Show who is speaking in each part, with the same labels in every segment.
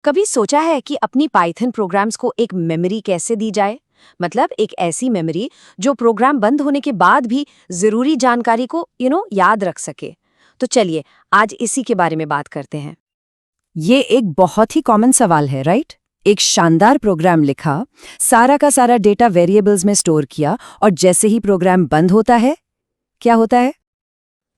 Speaker 1: कभी सोचा है कि अपनी पाइथन प्रोग्राम्स को एक मेमोरी कैसे दी जाए? मतलब एक ऐसी मेमोरी जो प्रोग्राम बंद होने के बाद भी जरूरी जानकारी को याद रख सके। तो चलिए आज इसी के बारे में बात करते हैं।
Speaker 2: ये एक बहुत ही कॉमन सवाल है, राइट? एक शानदार प्रोग्राम लिखा, सारा का सारा डेटा वेरिएबल्स में स्टोर किया और जैसे ही प्रोग्राम बंद होता है, क्या होता है?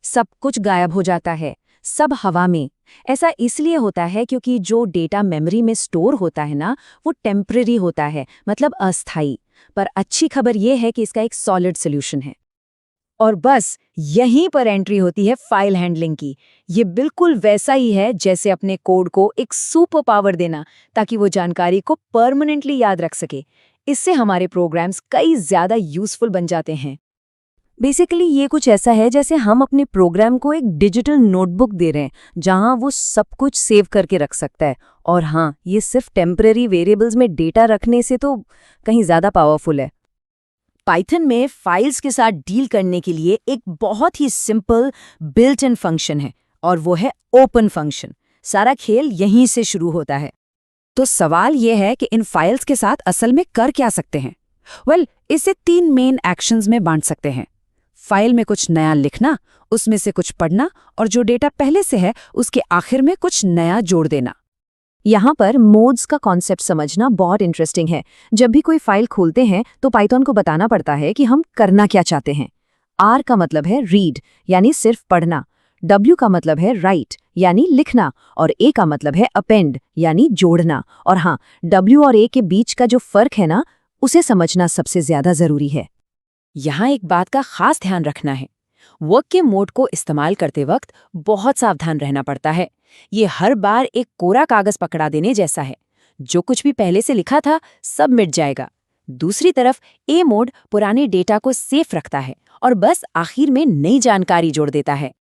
Speaker 1: सब कुछ गायब हो जाता है, सब हवा में। ऐसा इसलिए होता है क्योंकि जो डेटा मेमोरी में स्टोर होता है ना, वो टेम्पररी होता है, मतलब अस्थायी। पर अच्छी खबर ये है कि इसका एक सॉलिड सोल्यूशन है।
Speaker 2: और बस यहीं पर एंट्री होती है फाइल हैंडलिंग की। ये बिल्कुल वैसा ही है जैसे अपने कोड को एक सुपर पावर देना, ताकि वो जानकारी को परमानेंटली याद रख सके। इससे हमारे प्रोग्राम्स कई ज्यादा यूजफुल बन जाते हैं। बेसिकली ये कुछ ऐसा है जैसे हम अपने प्रोग्राम को एक डिजिटल नोटबुक दे रहे हैं, जहां वो सब कुछ सेव करके रख सकता है। और हाँ, ये सिर्फ टेम्पररी वेरिएबल्स में डेटा रखने से तो कहीं ज्यादा पावरफुल है। पाइथन में फाइल्स के साथ डील करने के लिए एक बहुत ही सिंपल बिल्ट इन फंक्शन है, और वो है ओपन फंक्शन। सारा खेल यहीं से शुरू होता है। तो सवाल ये है कि इन फाइल्स के साथ असल में कर क्या सकते हैं? इसे 3 मेन एक्शंस में बांट सकते हैं। फाइल में कुछ नया लिखना, उसमें से कुछ पढ़ना, और जो डेटा पहले से है उसके आखिर में कुछ नया जोड़ देना।
Speaker 1: यहाँ पर मोड्स का कॉन्सेप्ट समझना बहुत इंटरेस्टिंग है। जब भी कोई फाइल खोलते हैं तो पाइथन को बताना पड़ता है कि हम करना क्या चाहते हैं। R का मतलब है रीड, यानी सिर्फ पढ़ना। W का मतलब है राइट, यानी लिखना। और A का मतलब है अपेंड, यानी जोड़ना। और हाँ, W और A के बीच का जो फर्क है ना, उसे समझना सबसे ज्यादा जरूरी है।
Speaker 2: यहाँ एक बात का खास ध्यान रखना है। वर्क के मोड को इस्तेमाल करते वक्त बहुत सावधान रहना पड़ता है। ये हर बार एक कोरा कागज पकड़ा देने जैसा है। जो कुछ भी पहले से लिखा था सब मिट जाएगा। दूसरी तरफ ए मोड पुराने डेटा को सेफ रखता है और बस आखिर में नई जानकारी जोड़ देता है।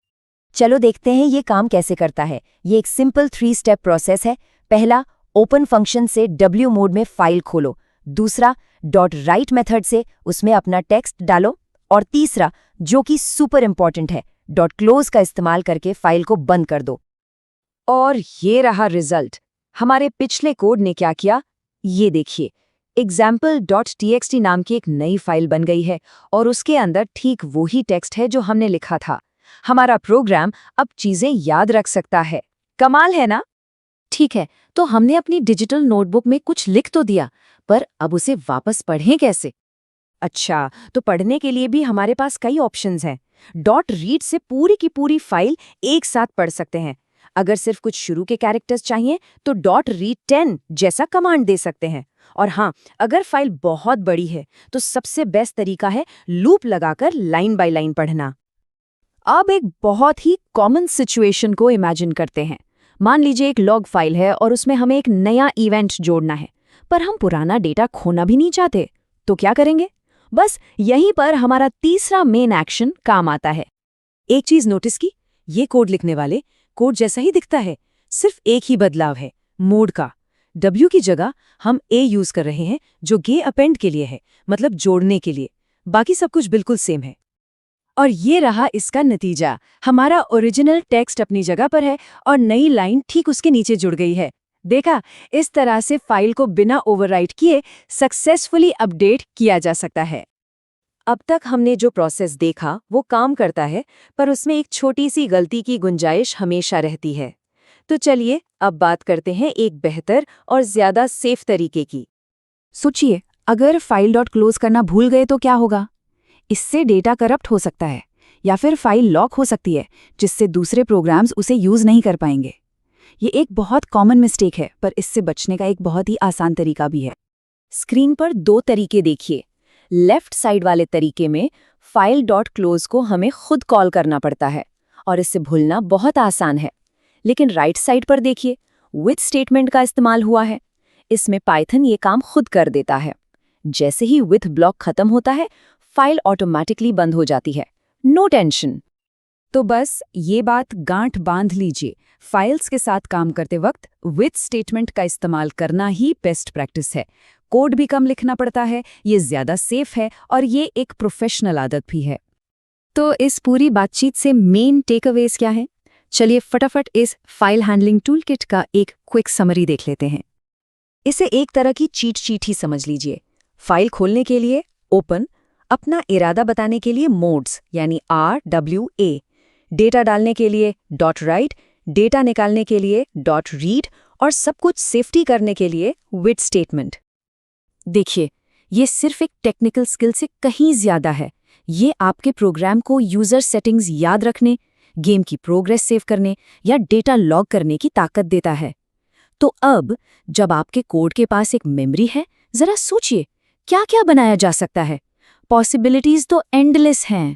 Speaker 1: चलो देखते हैं ये काम कैसे करता है। ये एक सिंपल 3 स्टेप प्रोसेस है। पहला, ओपन फंक्शन से W मोड में फाइल खोलो। दूसरा, .write मेथड से उसमें अपना टेक्स्ट डालो। और तीसरा, जो कि सुपर इंपॉर्टेंट है, .close का इस्तेमाल करके फाइल को बंद कर दो। और ये रहा रिजल्ट। हमारे पिछले कोड ने क्या किया, ये देखिए। example.txt नाम की एक नई फाइल बन गई है और उसके अंदर ठीक वही टेक्स्ट है जो हमने लिखा था। हमारा प्रोग्राम अब चीजें याद रख सकता है। कमाल है ना? ठीक है, तो हमने अपनी डिजिटल नोटबुक में कुछ लिख तो दिया, पर अब उसे वापस पढ़ें कैसे? अच्छा, तो पढ़ने के लिए भी हमारे पास कई ऑप्शंस हैं। .read से पूरी की पूरी फाइल एक साथ पढ़ सकते हैं। अगर सिर्फ कुछ शुरू के कैरेक्टर्स चाहिए तो .read10 जैसा कमांड दे सकते हैं। और हाँ, अगर फाइल बहुत बड़ी है तो सबसे बेस्ट तरीका है लूप लगाकर लाइन बाय लाइन पढ़ना। अब एक बहुत ही कॉमन सिचुएशन को इमेजिन करते हैं। मान लीजिए एक लॉग फाइल है और उसमें हमें एक नया इवेंट जोड़ना है, पर हम पुराना डेटा खोना भी नहीं चाहते। तो क्या करेंगे? बस यहीं पर हमारा तीसरा मेन एक्शन काम आता है। एक चीज नोटिस की, ये कोड लिखने वाले कोड जैसा ही दिखता है, सिर्फ एक ही बदलाव है, मोड का। W की जगह हम A यूज कर रहे हैं, जो गे अपेंड के लिए है, मतलब जोड़ने के लिए। बाकी सब कुछ बिल्कुल सेम है। और ये रहा इसका नतीजा। हमारा ओरिजिनल टेक्स्ट अपनी जगह पर है और नई लाइन ठीक उसके नीचे जुड़ गई है। देखा, इस तरह से फाइल को बिना ओवरराइट किए सक्सेसफुली अपडेट किया जा सकता है। अब तक हमने जो प्रोसेस देखा वो काम करता है, पर उसमें एक छोटी सी गलती की गुंजाइश हमेशा रहती है। तो चलिए अब बात करते हैं एक बेहतर और ज्यादा सेफ तरीके की। सोचिए, अगर फाइल .close करना भूल गए तो क्या होगा? इससे डेटा करप्ट हो सकता है, या फिर फाइल लॉक हो सकती है, जिससे दूसरे प्रोग्राम्स उसे यूज नहीं कर पाएंगे। ये एक बहुत कॉमन मिस्टेक है, पर इससे बचने का एक बहुत ही आसान तरीका भी है। स्क्रीन पर 2 तरीके देखिए। लेफ्ट साइड वाले तरीके में फाइल .close को हमें खुद कॉल करना पड़ता है और इससे भूलना बहुत आसान है। लेकिन राइट साइड पर देखिए, विथ स्टेटमेंट का इस्तेमाल हुआ है। इसमें पाइथन ये काम खुद कर देता है। जैसे ही विथ ब्लॉक खत्म होता है, फाइल ऑटोमेटिकली बंद हो जाती है। No tension. तो बस ये बात गांठ बांध लीजिए, फाइल्स के साथ काम करते वक्त विथ स्टेटमेंट का इस्तेमाल करना ही बेस्ट प्रैक्टिस है। कोड भी कम लिखना पड़ता है, ये ज्यादा सेफ है और ये एक प्रोफेशनल आदत भी है। तो इस पूरी बातचीत से मेन टेकअवेज क्या है?
Speaker 2: चलिए फटाफट इस फाइल हैंडलिंग टूलकिट का एक क्विक समरी देख लेते हैं। इसे एक तरह की चीट शीट ही समझ लीजिए। फाइल खोलने के लिए ओपन, अपना इरादा बताने के लिए मोड्स यानी RWA, डेटा डालने के लिए .write, डेटा निकालने के लिए .read और सब कुछ सेफ्टी करने के लिए विथ स्टेटमेंट। देखिए, ये सिर्फ एक टेक्निकल स्किल से कहीं ज्यादा है। ये आपके प्रोग्राम को यूजर सेटिंग्स याद रखने, गेम की प्रोग्रेस सेव करने या डेटा लॉग करने की ताकत देता है। तो अब जब आपके कोड के पास एक मेमोरी है, जरा सोचिए क्या क्या बनाया जा सकता है। पॉसिबिलिटीज तो एंडलेस हैं।